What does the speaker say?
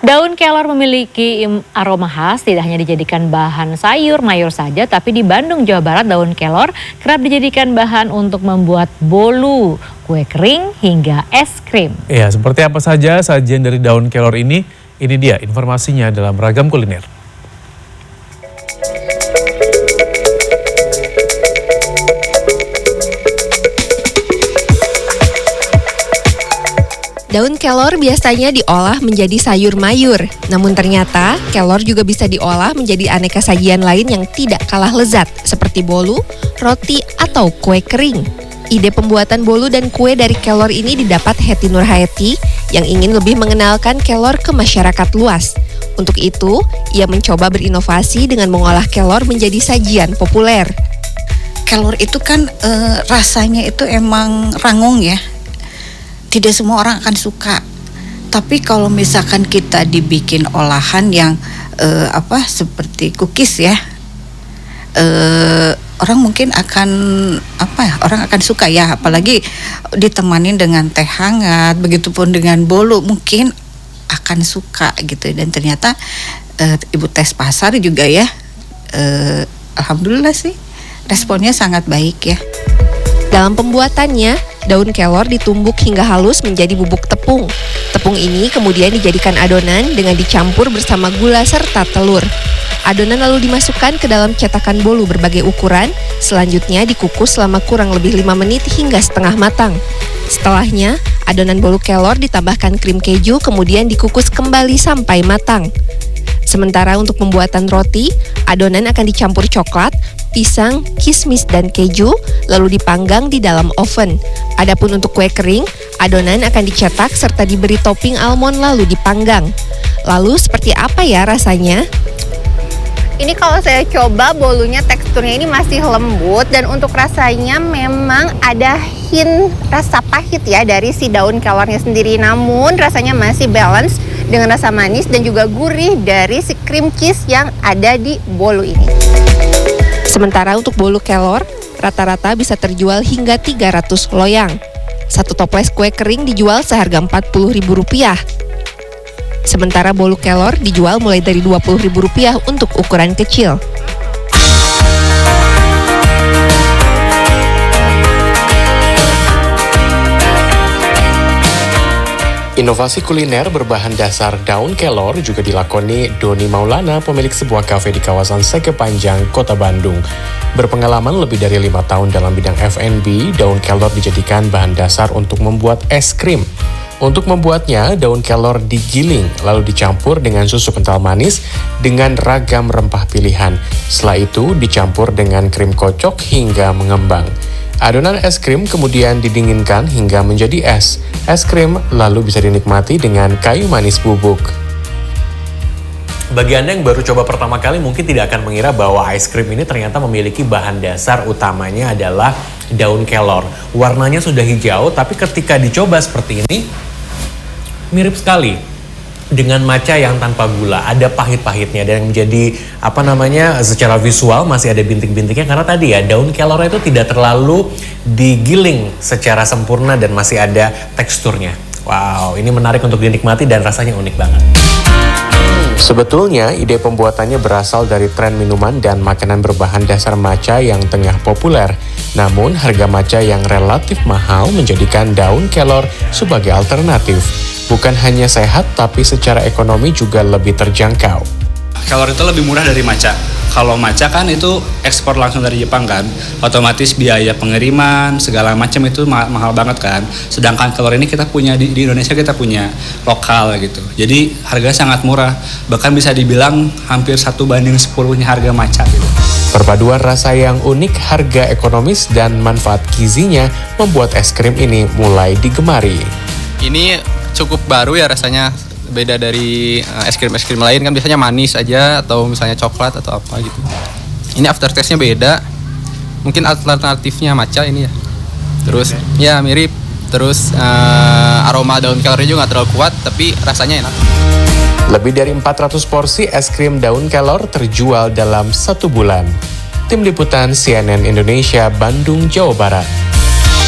Daun kelor memiliki aroma khas, tidak hanya dijadikan bahan sayur mayur saja, tapi di Bandung, Jawa Barat, daun kelor kerap dijadikan bahan untuk membuat bolu, kue kering, hingga es krim. Ya, seperti apa saja sajian dari daun kelor ini? Ini dia informasinya dalam Ragam Kuliner. Daun kelor biasanya diolah menjadi sayur mayur, namun ternyata kelor juga bisa diolah menjadi aneka sajian lain yang tidak kalah lezat, seperti bolu, roti, atau kue kering. Ide pembuatan bolu dan kue dari kelor ini didapat Hetty Nurhayati yang ingin lebih mengenalkan kelor ke masyarakat luas. Untuk itu, ia mencoba berinovasi dengan mengolah kelor menjadi sajian populer. Kelor itu kan rasanya itu emang rangung ya. Tidak semua orang akan suka. Tapi kalau misalkan kita dibikin olahan yang seperti cookies ya, orang mungkin akan orang akan suka ya, apalagi ditemanin dengan teh hangat, begitupun dengan bolu mungkin akan suka gitu. Dan ternyata ibu tes pasar juga ya, alhamdulillah sih responnya sangat baik ya. Dalam pembuatannya, daun kelor ditumbuk hingga halus menjadi bubuk tepung. Tepung ini kemudian dijadikan adonan dengan dicampur bersama gula serta telur. Adonan lalu dimasukkan ke dalam cetakan bolu berbagai ukuran, selanjutnya dikukus selama kurang lebih 5 menit hingga setengah matang. Setelahnya, adonan bolu kelor ditambahkan krim keju kemudian dikukus kembali sampai matang. Sementara untuk pembuatan roti, adonan akan dicampur coklat, pisang, kismis, dan keju, lalu dipanggang di dalam oven. Adapun untuk kue kering, adonan akan dicetak serta diberi topping almond lalu dipanggang. Lalu seperti apa ya rasanya? Ini kalau saya coba bolunya teksturnya ini masih lembut dan untuk rasanya memang ada hint rasa pahit ya dari si daun kelornya sendiri. Namun rasanya masih balance dengan rasa manis dan juga gurih dari si cream cheese yang ada di bolu ini. Sementara untuk bolu kelor, rata-rata bisa terjual hingga 300 loyang. Satu toples kue kering dijual seharga Rp40.000. Sementara bolu kelor dijual mulai dari Rp20.000 untuk ukuran kecil. Inovasi kuliner berbahan dasar daun kelor juga dilakoni Doni Maulana, pemilik sebuah kafe di kawasan Seke Panjang, Kota Bandung. Berpengalaman lebih dari 5 tahun dalam bidang F&B, daun kelor dijadikan bahan dasar untuk membuat es krim. Untuk membuatnya, daun kelor digiling, lalu dicampur dengan susu kental manis dengan ragam rempah pilihan. Setelah itu, dicampur dengan krim kocok hingga mengembang. Adonan es krim kemudian didinginkan hingga menjadi es. Es krim lalu bisa dinikmati dengan kayu manis bubuk. Bagi Anda yang baru coba pertama kali mungkin tidak akan mengira bahwa es krim ini ternyata memiliki bahan dasar utamanya adalah daun kelor. Warnanya sudah hijau, tapi ketika dicoba seperti ini, mirip sekali dengan matcha yang tanpa gula. Ada pahit-pahitnya dan yang menjadi secara visual masih ada bintik-bintiknya karena tadi ya daun kelor itu tidak terlalu digiling secara sempurna dan masih ada teksturnya. Wow, ini menarik untuk dinikmati dan rasanya unik banget. Sebetulnya ide pembuatannya berasal dari tren minuman dan makanan berbahan dasar matcha yang tengah populer. Namun harga matcha yang relatif mahal menjadikan daun kelor sebagai alternatif. Bukan hanya sehat, tapi secara ekonomi juga lebih terjangkau. Kelor itu lebih murah dari matcha. Kalau matcha kan itu ekspor langsung dari Jepang kan, otomatis biaya pengiriman segala macam itu mahal banget kan. Sedangkan kelor ini kita punya di Indonesia, kita punya lokal gitu. Jadi harganya sangat murah, bahkan bisa dibilang hampir 1:10 harga matcha gitu. Perpaduan rasa yang unik, harga ekonomis, dan manfaat gizinya membuat es krim ini mulai digemari. Ini cukup baru ya rasanya, beda dari es krim lain kan biasanya manis aja atau misalnya coklat atau apa gitu. Ini aftertaste-nya beda, mungkin alternatifnya matcha ini ya. Terus ya mirip, terus aroma daun kelornya juga nggak terlalu kuat tapi rasanya enak. Lebih dari 400 porsi es krim daun kelor terjual dalam 1 bulan. Tim Liputan CNN Indonesia, Bandung, Jawa Barat.